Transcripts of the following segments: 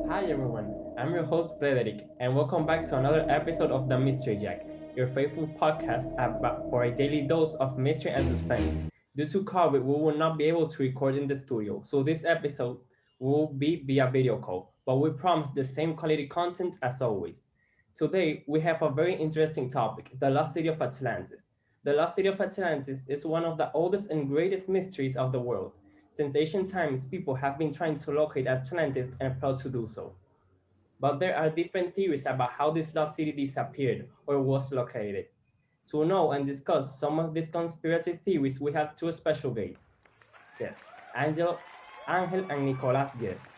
Hi everyone, I'm your host Frederick, and welcome back to another episode of The Mystery Jack, your faithful podcast about for a daily dose of mystery and suspense. Due to COVID, we will not be able to record in the studio, so this episode will be via video call, but we promise the same quality content as always. Today, we have a very interesting topic, the lost city of Atlantis. The lost city of Atlantis is one of the oldest and greatest mysteries of the world. Since ancient times, people have been trying to locate Atlantis and failed to do so. But there are different theories about how this lost city disappeared or was located. To know and discuss some of these conspiracy theories, we have two special guests, Angel and Nicolas Gietz.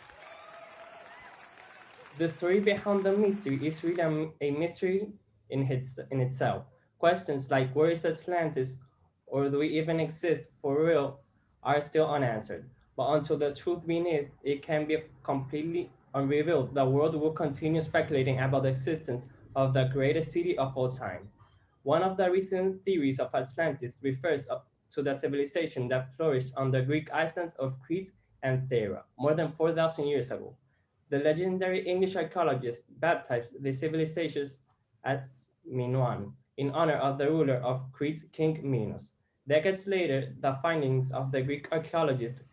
The story behind the mystery is really a mystery in itself. Questions like where is Atlantis or do we even exist for real are still unanswered. But until the truth beneath it can be completely unrevealed, the world will continue speculating about the existence of the greatest city of all time. One of the recent theories of Atlantis refers to the civilization that flourished on the Greek islands of Crete and Thera more than 4,000 years ago. The legendary English archaeologists baptized the civilizations as Minoan in honor of the ruler of Crete, King Minos. Decades later, the findings of the Greek archaeologist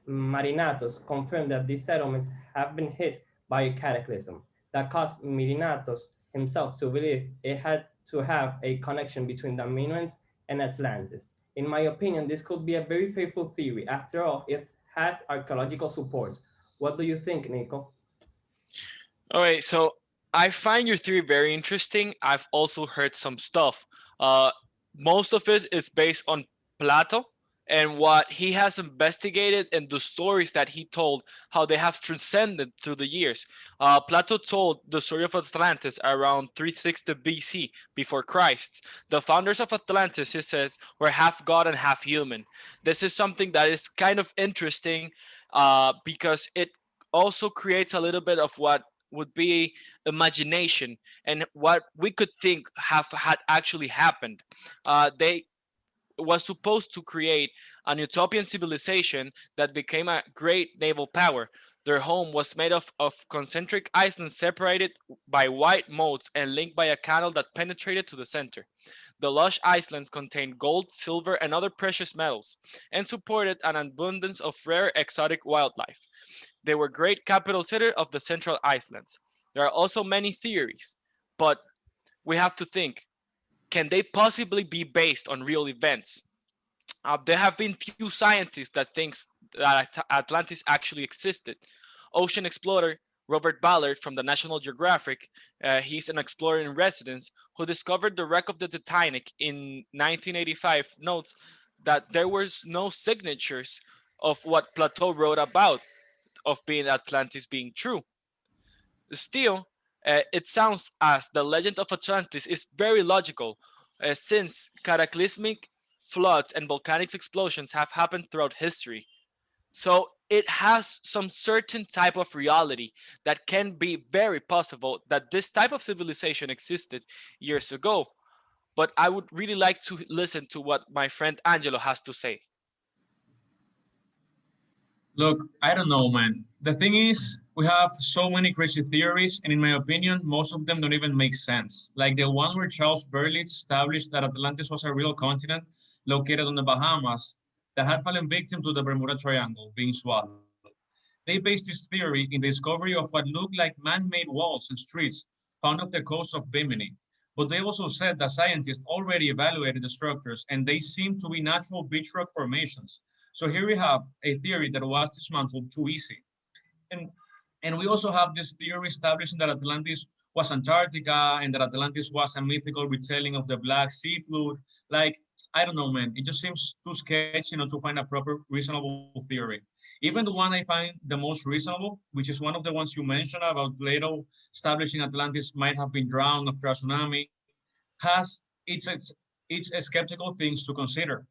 Marinatos confirmed that these settlements have been hit by a cataclysm that caused Marinatos himself to believe it had to have a connection between the Minoans and Atlantis. In my opinion, this could be a very faithful theory. After all, it has archaeological support. What do you think, Nico? All right, so I find your theory very interesting. I've also heard some stuff. Uh, Most of it is based on Plato and what he has investigated and the stories that he told, how they have transcended through the years. Plato told the story of Atlantis around 360 BC, before Christ. The founders of Atlantis, he says, were half god and half human. This is something that is kind of interesting because it also creates a little bit of what would be imagination and what we could think have had actually happened. They was supposed to create an utopian civilization that became a great naval power. Their home was made of concentric islands separated by wide moats and linked by a canal that penetrated to the center. The lush islands contained gold, silver, and other precious metals, and supported an abundance of rare exotic wildlife. They were great capital city of the central islands. There are also many theories, but we have to think, can they possibly be based on real events? There have been few scientists that thinks that Atlantis actually existed. Ocean explorer Robert Ballard from the National Geographic, he's an explorer in residence who discovered the wreck of the Titanic in 1985, notes that there was no signatures of what Plateau wrote about of being Atlantis being true. Still, it sounds as the legend of Atlantis is very logical, since cataclysmic floods and volcanic explosions have happened throughout history. So it has some certain type of reality that can be very possible that this type of civilization existed years ago. But I would really like to listen to what my friend Angelo has to say. Look, I don't know, man. The thing is, we have so many crazy theories, and in my opinion, most of them don't even make sense. Like the one where Charles Berlitz established that Atlantis was a real continent located on the Bahamas that had fallen victim to the Bermuda Triangle being swallowed. They based this theory in the discovery of what looked like man-made walls and streets found off the coast of Bimini. But they also said that scientists already evaluated the structures and they seem to be natural beach rock formations. So here we have a theory that was dismantled too easy. And and we also have this theory establishing that Atlantis was Antarctica and that Atlantis was a mythical retelling of the Black Sea flood. Like, I don't know, man. It just seems too sketchy, to find a proper, reasonable theory. Even the one I find the most reasonable, which is one of the ones you mentioned about Plato establishing Atlantis might have been drowned after a tsunami, has its skeptical things to consider,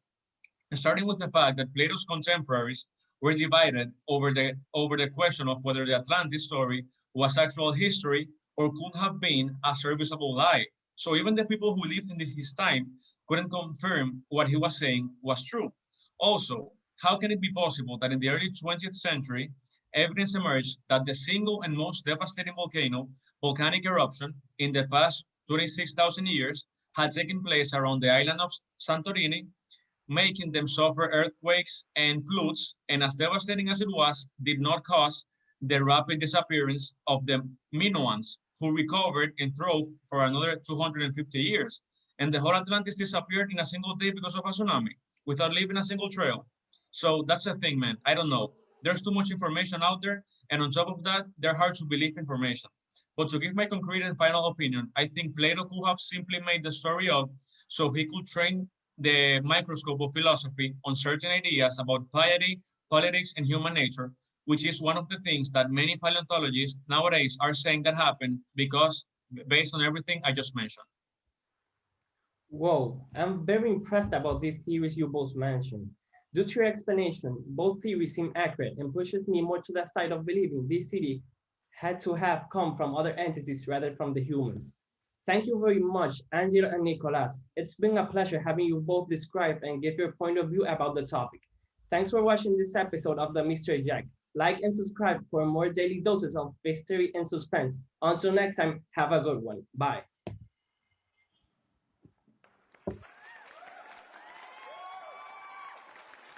starting with the fact that Plato's contemporaries were divided over the question of whether the Atlantis story was actual history or could have been a serviceable lie. So even the people who lived in his time couldn't confirm what he was saying was true. Also, how can it be possible that in the early 20th century, evidence emerged that the single and most devastating volcanic eruption in the past 26,000 years had taken place around the island of Santorini, making them suffer earthquakes and floods, and as devastating as it was, did not cause the rapid disappearance of the Minoans, who recovered and throve for another 250 years. And the whole Atlantis disappeared in a single day because of a tsunami, without leaving a single trail. So that's the thing, man. I don't know. There's too much information out there, and on top of that, they're hard to believe information. But to give my concrete and final opinion, I think Plato could have simply made the story up so he could train the microscope of philosophy on certain ideas about piety, politics, and human nature, which is one of the things that many paleontologists nowadays are saying that happened because based on everything I just mentioned. Whoa, I'm very impressed about the theories you both mentioned. Due to your explanation, both theories seem accurate and pushes me more to the side of believing this city had to have come from other entities rather from the humans. Thank you very much, Angela and Nicolas. It's been a pleasure having you both describe and give your point of view about the topic. Thanks for watching this episode of the Mystery Jack. Like and subscribe for more daily doses of mystery and suspense. Until next time, have a good one. Bye.